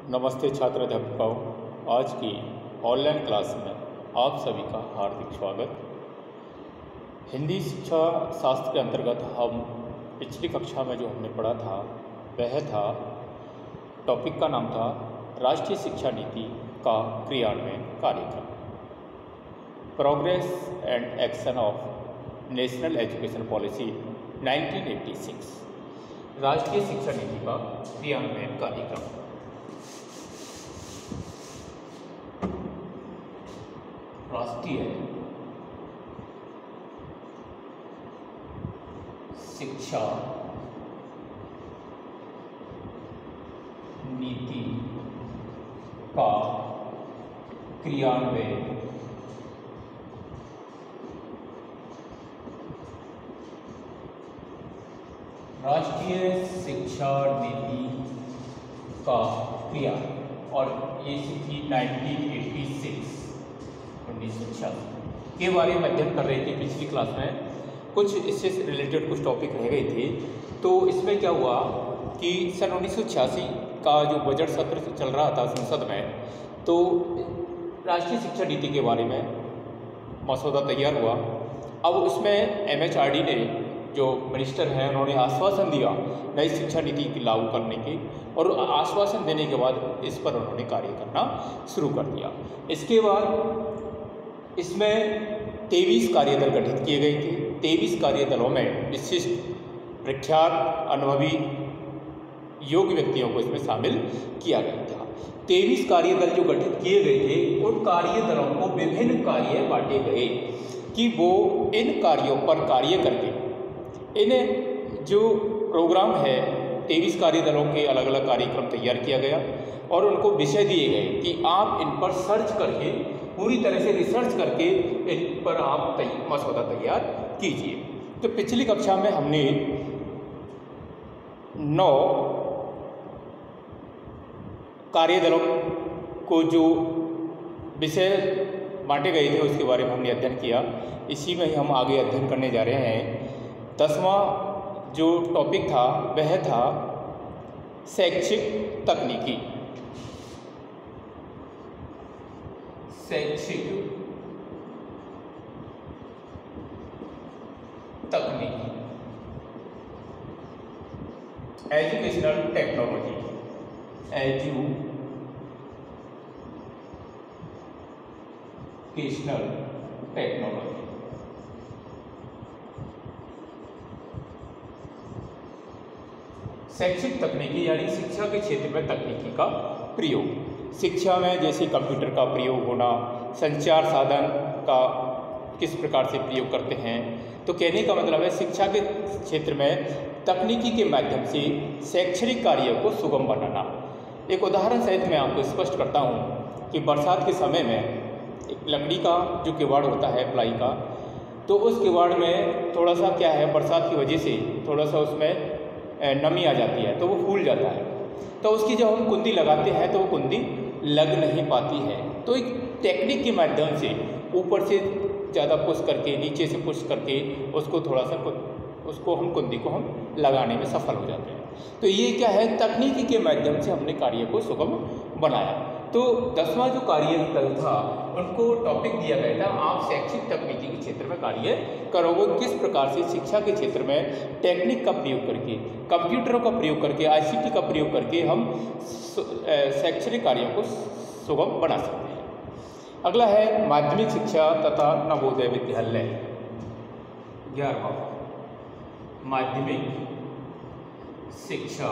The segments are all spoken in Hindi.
नमस्ते छात्र अध्यापकों, आज की ऑनलाइन क्लास में आप सभी का हार्दिक स्वागत। हिंदी शिक्षा शास्त्र के अंतर्गत हम पिछली कक्षा में जो हमने पढ़ा था वह था, टॉपिक का नाम था राष्ट्रीय शिक्षा नीति का क्रियान्वयन कार्यक्रम, progress and action of national education policy 1986। राष्ट्रीय शिक्षा नीति का क्रियान्वयन कार्यक्रम। राष्ट्रीय शिक्षा नीति का क्रियान्वयन राष्ट्रीय शिक्षा नीति का क्रियान्वयन, और ये थी 1986 के बारे में अध्ययन कर रही थी। पिछली क्लास में कुछ इससे रिलेटेड कुछ टॉपिक रह गए थे। तो इसमें क्या हुआ कि सन 1986 का जो बजट सत्र चल रहा था संसद में, तो राष्ट्रीय शिक्षा नीति के बारे में मसौदा तैयार हुआ। अब उसमें MHRD ने, जो मिनिस्टर हैं, उन्होंने आश्वासन दिया नई शिक्षा नीति की लागू करने के, और आश्वासन देने के बाद इस पर उन्होंने कार्य करना शुरू कर दिया। इसके बाद इसमें 23 कार्यदल गठित किए गए थे। 23 कार्यदलों में विशिष्ट, प्रख्यात, अनुभवी, योग्य व्यक्तियों को इसमें शामिल किया गया था। 23 कार्यदल जो गठित किए गए थे, उन कार्यदलों को विभिन्न कार्य बांटे गए कि वो इन कार्यों पर कार्य करके, इन जो प्रोग्राम है 23 कार्यदलों के अलग अलग कार्यक्रम तैयार किया गया, और उनको विषय दिए गए कि आप इन पर सर्च करके, पूरी तरह से रिसर्च करके इन पर आप मसौदा तैयार कीजिए। तो पिछली कक्षा में हमने 9 कार्यदलों को जो विषय बांटे गए थे उसके बारे में हमने अध्ययन किया। इसी में ही हम आगे अध्ययन करने जा रहे हैं। 10वां जो टॉपिक था वह था शैक्षिक तकनीकी। शैक्षिक तकनीकी, एजुकेशनल टेक्नोलॉजी, एजुकेशनल टेक्नोलॉजी। शैक्षिक तकनीकी यानी शिक्षा के क्षेत्र में तकनीकी का प्रयोग। शिक्षा में जैसे कंप्यूटर का प्रयोग होना, संचार साधन का किस प्रकार से प्रयोग करते हैं। तो कहने का मतलब है शिक्षा के क्षेत्र में तकनीकी के माध्यम से शैक्षणिक कार्यों को सुगम बनाना। एक उदाहरण सहित मैं आपको स्पष्ट करता हूँ कि बरसात के समय में एक लकड़ी का जो किवाड़ होता है, प्लाई का, तो उस किवाड़ में थोड़ा सा क्या है, बरसात की वजह से थोड़ा सा उसमें नमी आ जाती है, तो वो फूल जाता है। तो उसकी जब हम कुंडी लगाते हैं तो वो कुंडी लग नहीं पाती है। तो एक टेक्निक के माध्यम से ऊपर से ज़्यादा पुश करके, नीचे से पुश करके उसको थोड़ा सा उसको हम कुंडी को हम लगाने में सफल हो जाते हैं। तो ये क्या है, तकनीकी के माध्यम से हमने कार्य को सुगम बनाया। तो 10वां जो कार्यदल था उनको टॉपिक दिया गया था, आप शैक्षिक तकनीकी के क्षेत्र में कार्य करोगे। किस प्रकार से शिक्षा के क्षेत्र में टेक्निक का प्रयोग करके, कंप्यूटरों का प्रयोग करके, ICT का प्रयोग करके हम शैक्षणिक कार्यों को सुगम बना सकते हैं। अगला है माध्यमिक शिक्षा तथा नवोदय विद्यालय। 11वां माध्यमिक शिक्षा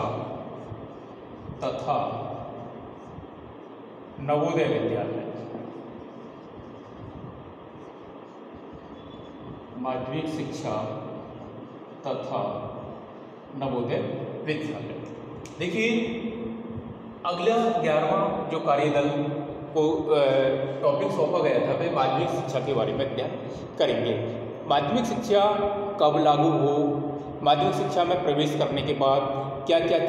तथा नवोदय विद्यालय। माध्यमिक शिक्षा तथा नवोदय विद्यालय। देखिए, अगला 11वां जो कार्यदल को टॉपिक सौंपा गया था वह माध्यमिक शिक्षा के बारे में अध्ययन करेंगे। माध्यमिक शिक्षा कब लागू हो, माध्यमिक शिक्षा में प्रवेश करने के बाद क्या क्या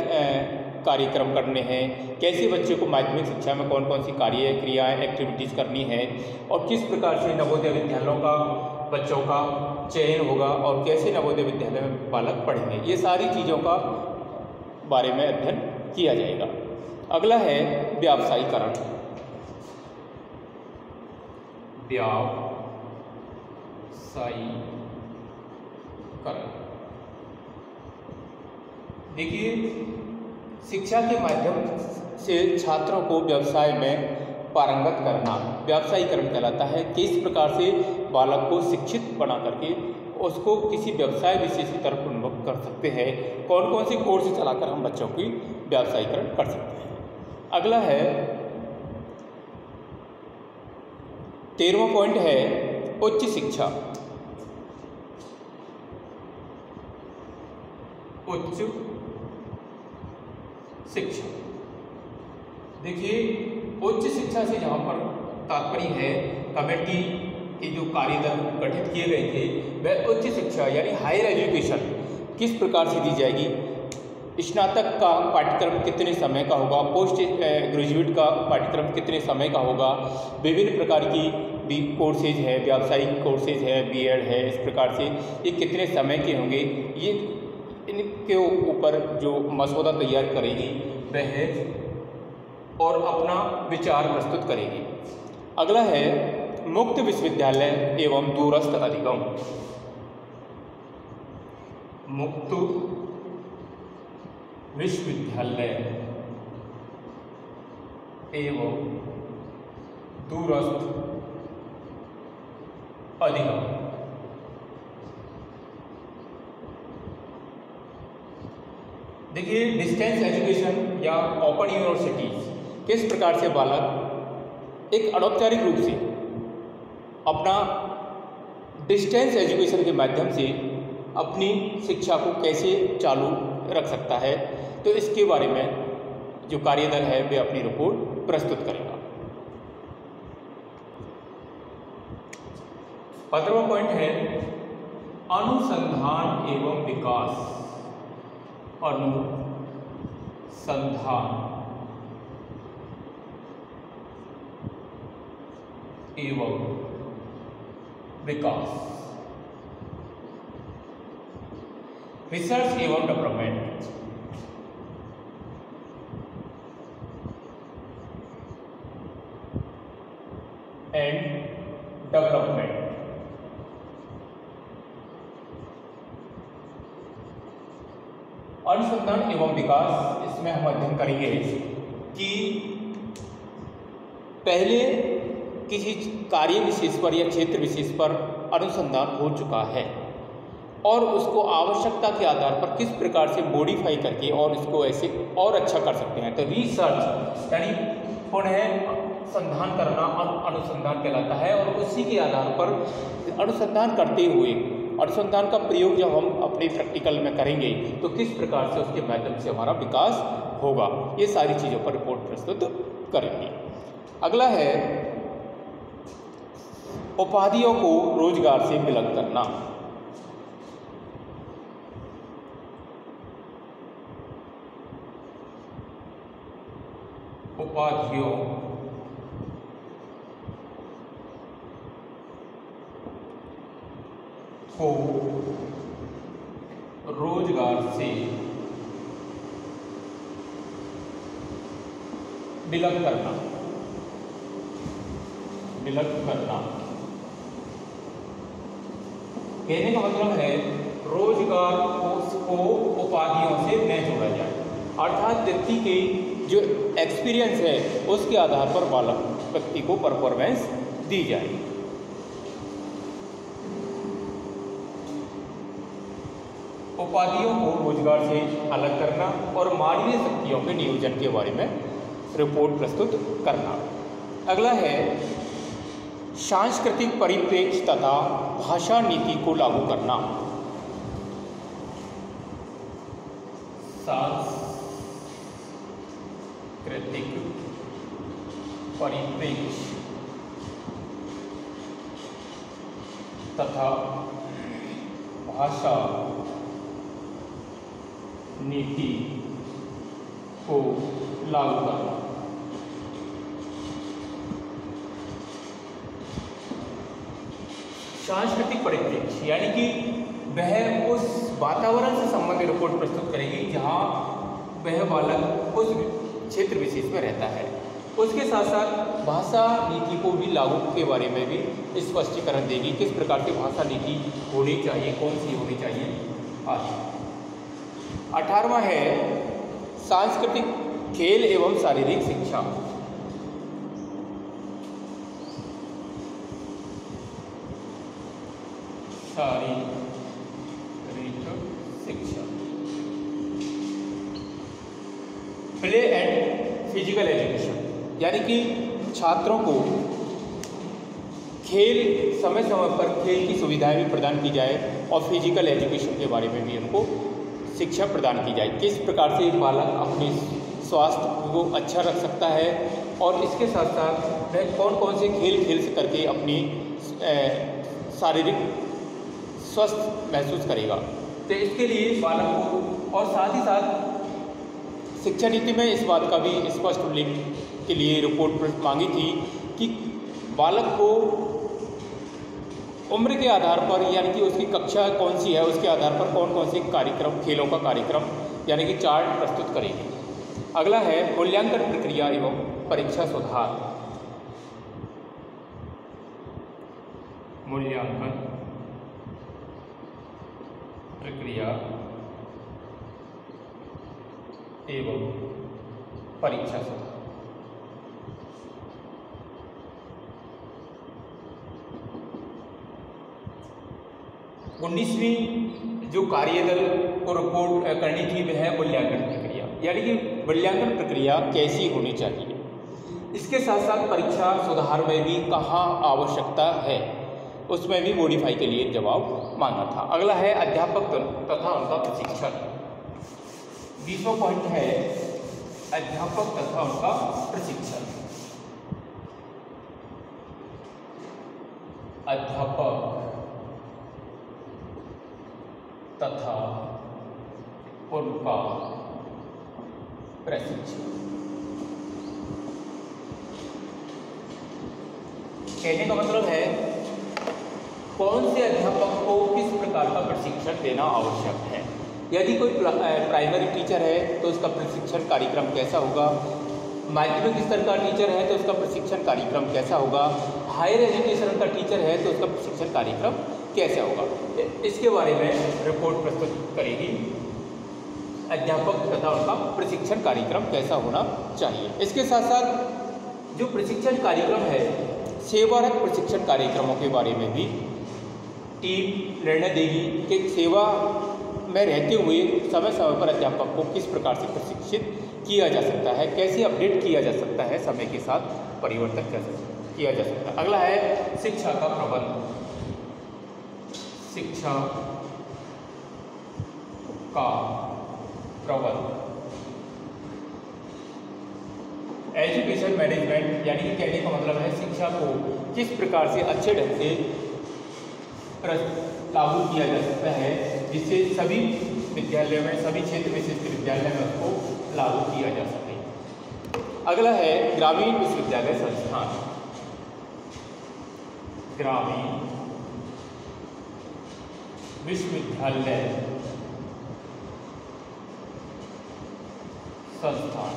कार्यक्रम करने हैं, कैसे बच्चे को माध्यमिक शिक्षा में कौन कौन सी कार्य, क्रियाएं, एक्टिविटीज़ करनी है, और किस प्रकार से नवोदय विद्यालयों का बच्चों का चयन होगा, और कैसे नवोदय विद्यालय में बालक पढ़ेंगे। ये सारी चीज़ों का बारे में अध्ययन किया जाएगा। अगला है व्यावसायीकरण। व्यावसायीकरण देखिए, शिक्षा के माध्यम से छात्रों को व्यवसाय में पारंगत करना व्यावसायीकरण कहलाता है। किस प्रकार से बालक को शिक्षित बना करके उसको किसी व्यवसाय विशेष की तरफ उन्मुख कर सकते हैं, कौन कौन से कोर्स चलाकर हम बच्चों की व्यावसायीकरण कर सकते हैं। अगला है 13वां पॉइंट है उच्च शिक्षा। उच्च शिक्षा देखिए, उच्च शिक्षा से जहाँ पर तात्पर्य है कमेटी के जो कार्यदल गठित किए गए थे वह उच्च शिक्षा यानी हायर एजुकेशन किस प्रकार से दी जाएगी, स्नातक का पाठ्यक्रम कितने समय का होगा, पोस्ट ग्रेजुएट का पाठ्यक्रम कितने समय का होगा, विभिन्न प्रकार की भी कोर्सेज है, व्यावसायिक कोर्सेज है, बीएड है, इस प्रकार से ये कितने समय के होंगे, ये इनके ऊपर जो मसौदा तैयार करेगी वह है और अपना विचार प्रस्तुत करेगी। अगला है मुक्त विश्वविद्यालय एवं दूरस्थ अधिगम। मुक्त विश्वविद्यालय एवं दूरस्थ अधिगम देखिए, डिस्टेंस एजुकेशन या ओपन यूनिवर्सिटीज किस प्रकार से बालक एक अनौपचारिक रूप से अपना डिस्टेंस एजुकेशन के माध्यम से अपनी शिक्षा को कैसे चालू रख सकता है, तो इसके बारे में जो कार्यदल है वे अपनी रिपोर्ट प्रस्तुत करेगा। 15वां पॉइंट है अनुसंधान एवं विकास। अनुसंधान एवं विकास, रिसर्च एवं डेवलपमेंट। एंड डेवलपमेंट अनुसंधान एवं विकास, इसमें हम अध्ययन करेंगे कि पहले किसी कार्य विशेष पर या क्षेत्र विशेष पर अनुसंधान हो चुका है और उसको आवश्यकता के आधार पर किस प्रकार से मॉडिफाई करके और इसको ऐसे और अच्छा कर सकते हैं। तो रिसर्च यानी पुनः संधान करना अनुसंधान कहलाता है और उसी के आधार पर अनुसंधान करते हुए अनुसंधान का प्रयोग जब हम अपने प्रैक्टिकल में करेंगे तो किस प्रकार से उसके माध्यम से हमारा विकास होगा, ये सारी चीज़ों पर रिपोर्ट प्रस्तुत करेंगे। अगला है उपाधियों को रोजगार से विलग करना। उपाधियों को रोजगार से विलग करना। कहने का मतलब है रोजगार को उपाधियों से न जोड़ा जाए, अर्थात व्यक्ति के जो एक्सपीरियंस है उसके आधार पर बालक व्यक्ति को परफॉर्मेंस दी जाए। उपाधियों को रोजगार से अलग करना और मानवीय शक्तियों के नियोजन के बारे में रिपोर्ट प्रस्तुत करना। अगला है सांस्कृतिक परिप्रेक्ष्य तथा भाषा नीति को लागू करना। सांस्कृतिक परिप्रेक्ष्य तथा भाषा नीति को लागू करना। सांस्कृतिक परिप्रेक्ष्य यानी कि वह उस वातावरण से संबंधित रिपोर्ट प्रस्तुत करेगी जहाँ वह बालक उस क्षेत्र विशेष में रहता है। उसके साथ साथ भाषा नीति को भी लागू के बारे में भी स्पष्टीकरण देगी, किस प्रकार की भाषा नीति होनी चाहिए, कौन सी होनी चाहिए आदि। 18वां है सांस्कृतिक, खेल एवं शारीरिक शिक्षा। शारीरिक शिक्षा, प्ले एंड फिजिकल एजुकेशन, यानी कि छात्रों को खेल समय समय पर खेल की सुविधाएं भी प्रदान की जाए और फिजिकल एजुकेशन के बारे में भी उनको शिक्षा प्रदान की जाए, किस प्रकार से बालक अपने स्वास्थ्य को अच्छा रख सकता है और इसके साथ साथ वह कौन कौन से खेल खेल करके अपनी शारीरिक स्वस्थ महसूस करेगा। तो इसके लिए बालक को, और साथ ही साथ शिक्षा नीति में इस बात का भी स्पष्ट उल्लेख के लिए रिपोर्ट मांगी थी कि बालक को उम्र के आधार पर, यानी कि उसकी कक्षा कौन सी है उसके आधार पर कौन कौन से कार्यक्रम, खेलों का कार्यक्रम यानी कि चार्ट प्रस्तुत करेगी। अगला है मूल्यांकन प्रक्रिया एवं परीक्षा सुधार। मूल्यांकन प्रक्रिया एवं परीक्षा सुधार। 19वीं जो कार्यदल को रिपोर्ट करनी थी वह है मूल्यांकन प्रक्रिया, यानी कि मूल्यांकन प्रक्रिया कैसी होनी चाहिए। इसके साथ साथ परीक्षा सुधार में भी कहाँ आवश्यकता है उसमें भी मॉडिफाई के लिए जवाब मांगा था। अगला है अध्यापक तथा उनका प्रशिक्षण। 20वां पॉइंट है अध्यापक तथा उनका प्रशिक्षण। अध्यापक तथा उनका प्रशिक्षण। कहने का मतलब है कौन से अध्यापक को किस प्रकार का प्रशिक्षण देना आवश्यक है। यदि कोई प्राइमरी टीचर है तो उसका प्रशिक्षण कार्यक्रम कैसा होगा, माध्यमिक स्तर का टीचर है तो उसका प्रशिक्षण कार्यक्रम कैसा होगा, हायर एजुकेशन का टीचर है तो उसका प्रशिक्षण कार्यक्रम कैसा होगा, इसके बारे में रिपोर्ट प्रस्तुत करेगी। अध्यापक तथा उनका प्रशिक्षण कार्यक्रम कैसा होना चाहिए। इसके साथ साथ जो प्रशिक्षण कार्यक्रम है, सेवारत प्रशिक्षण कार्यक्रमों के बारे में भी टीम निर्णय देगी कि सेवा में रहते हुए समय समय पर अध्यापक को किस प्रकार से प्रशिक्षित किया जा सकता है, कैसे अपडेट किया जा सकता है, समय के साथ परिवर्तन कैसे किया जा सकता है। अगला है शिक्षा का प्रबंध। शिक्षा का प्रबंध, एजुकेशन मैनेजमेंट, यानी कि कहने का मतलब है शिक्षा को किस प्रकार से अच्छे ढंग से लागू किया जा सकता है जिससे सभी विद्यालयों में, सभी क्षेत्र विशिष्ट विद्यालय में उसको लागू किया जा सके। अगला है ग्रामीण विश्वविद्यालय संस्थान। ग्रामीण विश्वविद्यालय संस्थान।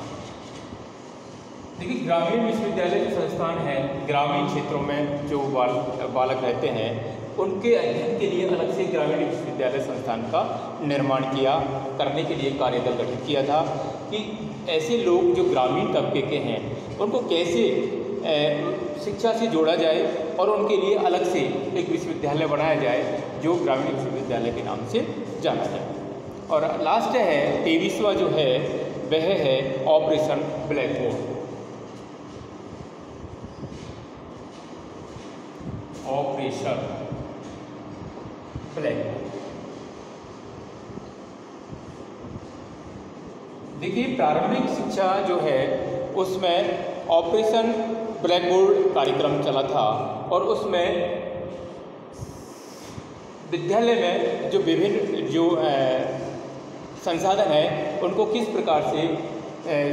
देखिए, ग्रामीण विश्वविद्यालय जो संस्थान है, ग्रामीण क्षेत्रों में जो बालक रहते हैं उनके अध्ययन के लिए अलग से ग्रामीण विश्वविद्यालय संस्थान का निर्माण करने के लिए कार्यदल गठित किया था कि ऐसे लोग जो ग्रामीण तबके के हैं उनको कैसे शिक्षा से जोड़ा जाए और उनके लिए अलग से एक विश्वविद्यालय बनाया जाए जो ग्रामीण विश्वविद्यालय के नाम से जाना जाए। और लास्ट है 23वां जो है वह है operation black board. Operation black board, देखिए प्रारंभिक शिक्षा जो है उसमें ऑपरेशन ब्लैक बोर्ड कार्यक्रम चला था और उसमें विद्यालय में जो विभिन्न जो संसाधन है उनको किस प्रकार से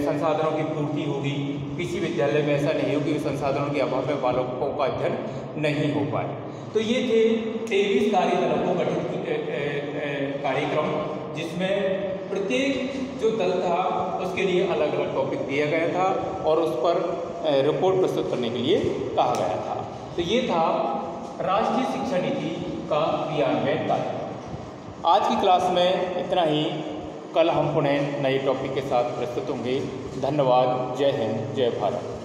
संसाधनों की पूर्ति होगी। किसी विद्यालय में ऐसा नहीं हो कि संसाधनों के अभाव में बालकों का अध्ययन नहीं हो पाए। तो ये थे 23 कार्यदलों को गठित कार्यक्रम जिसमें प्रत्येक जो दल था उसके लिए अलग अलग टॉपिक दिया गया था और उस पर रिपोर्ट प्रस्तुत करने के लिए कहा गया था। तो ये था राष्ट्रीय शिक्षा नीति का क्रियान्वयन कार्य। आज की क्लास में इतना ही। कल हम पुनः नए टॉपिक के साथ प्रस्तुत होंगे। धन्यवाद। जय हिंद, जय भारत।